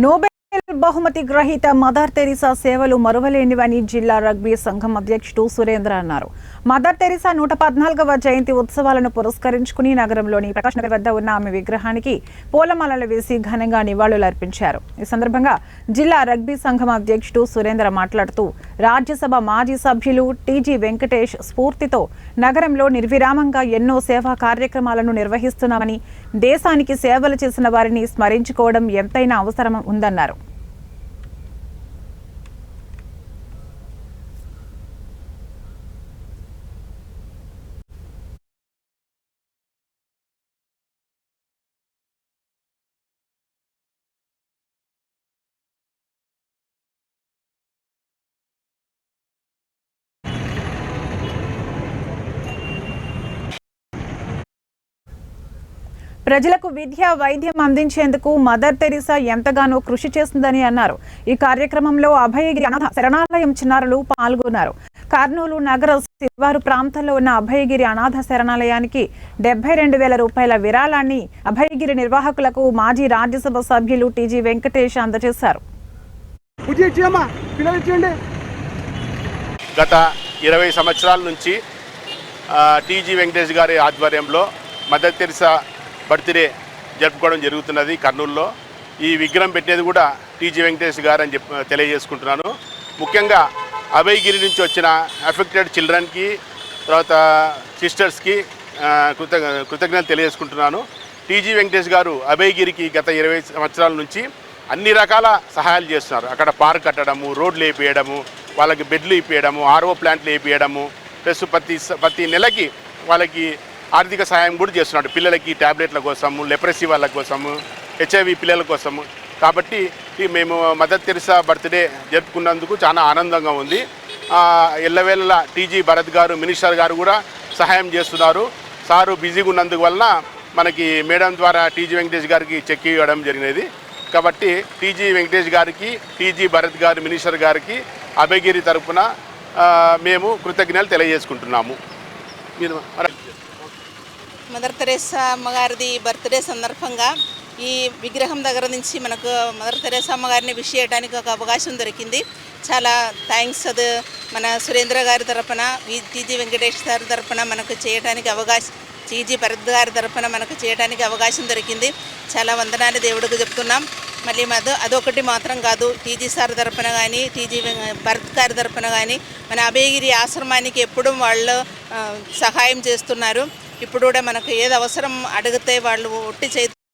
Nobel బహుమతి గ్రహీత mother Teresa సేవలు మరువలేనివని జిల్లా రగ్బీ సంఘం అధ్యక్షుడు సురేంద్ర అన్నారు. మదర్ తెరిసా 114వ జయంతి ఉత్సవాలను పురస్కరించుకుని నగరంలోని ప్రకాష్ నగర్ వద్ద ఉన్న ఆమె విగ్రహానికి పూలమాలలు వేసి ఘనంగా నివాళులర్పించారు. ఈ సందర్భంగా జిల్లా రగ్బీ సంఘం అధ్యక్షుడు సురేంద్ర మాట్లాడుతూ రాజ్యసభ మాజీ సభ్యులు టీజీ వెంకటేష్ స్ఫూర్తితో నగరంలో నిర్విరామంగా ఎన్నో సేవా కార్యక్రమాలను నిర్వహిస్తున్నామని, దేశానికి సేవలు చేసిన వారిని స్మరించుకోవడం ఎంతైనా అవసరం ఉందన్నారు. ప్రజలకు విద్య, వైద్యం అందించేందుకు మదర్ తెరిసా ఎంతగానో కృషి చేస్తుందని అన్నారు. ఈ కార్యక్రమంలో అభయగిరి అనాథ శరణాలయం చిన్నారులు పాల్గొన్నారు. కర్నూలు నగర శివారు ప్రాంతంలో ఉన్న అభయగిరి అనాథ శరణాలయానికి 72,000 రూపాయల విరాళాన్ని అభయగిరి నిర్వాహకులకు మాజీ రాజ్యసభ సభ్యులు టీజీ వెంకటేష్ అందజేశారు. గత 20 సంవత్సరాల నుంచి టీజీ వెంకటేష్ గారి ఆధ్వర్యంలో మదర్ తెరిసా బర్త్డే జరుపుకోవడం జరుగుతున్నది కర్నూలులో. ఈ విగ్రహం పెట్టేది కూడా టీజీ వెంకటేష్ గారు అని తెలియజేసుకుంటున్నాను. ముఖ్యంగా అభయగిరి నుంచి వచ్చిన అఫెక్టెడ్ చిల్డ్రన్కి, తర్వాత సిస్టర్స్కి కృతజ్ఞతలు తెలియజేసుకుంటున్నాను. టీజీ వెంకటేష్ గారు అభయగిరికి గత 20 సంవత్సరాల నుంచి అన్ని రకాల సహాయాలు చేస్తున్నారు. అక్కడ పార్క్ కట్టడము, రోడ్లు వేయించడము, వాళ్ళకి బెడ్లు ఇప్పించడము, ఆర్ఓ ప్లాంట్లు వేయించడము, ప్లస్ ప్రతి నెలకి వాళ్ళకి ఆర్థిక సహాయం కూడా చేస్తున్నాడు. పిల్లలకి ట్యాబ్లెట్ల కోసము, లెప్రసీ వాళ్ళ కోసము, హెచ్ఐవి పిల్లల కోసము. కాబట్టి మేము మదర్ తెరిసా బర్త్డే జరుపుకున్నందుకు చాలా ఆనందంగా ఉంది. ఎల్లవేళలా టీజీ భరత్ గారు, మినిస్టర్ గారు కూడా సహాయం చేస్తున్నారు. సారు బిజీగా ఉన్నందుకు వలన మనకి మేడం ద్వారా టీజీ వెంకటేష్ గారికి చెక్ ఇవ్వడం జరిగినది. కాబట్టి టీజీ వెంకటేష్ గారికి, టీజీ భరత్ గారు, మినిస్టర్ గారికి అభయగిరి తరఫున మేము కృతజ్ఞతలు తెలియజేసుకుంటున్నాము. మీరు మదర్ తెరిసా అమ్మగారిది బర్త్డే సందర్భంగా ఈ విగ్రహం దగ్గర నుంచి మనకు మదర్ తెరిసా అమ్మగారిని విష్ చేయడానికి ఒక అవకాశం దొరికింది. చాలా థ్యాంక్స్. అది మన సురేంద్ర గారి తరఫున, టీజీ వెంకటేష్ గారి తరఫున మనకు చేయడానికి అవకాశం, టీజీ భరత్ గారి తరఫున మనకు చేయడానికి అవకాశం దొరికింది. చాలా వందనాలు దేవుడికి చెప్తున్నాం. మళ్ళీ అదొకటి మాత్రం కాదు, టీజీ సార్ తరఫున కానీ, టీజీ భరత్ గారి తరఫున కానీ మన అభయగిరి ఆశ్రమానికి ఎప్పుడూ వాళ్ళు సహాయం చేస్తున్నారు. ఇప్పుడు కూడా మనకు ఏది అవసరం అడిగితే వాళ్ళు ఒట్టి చేతి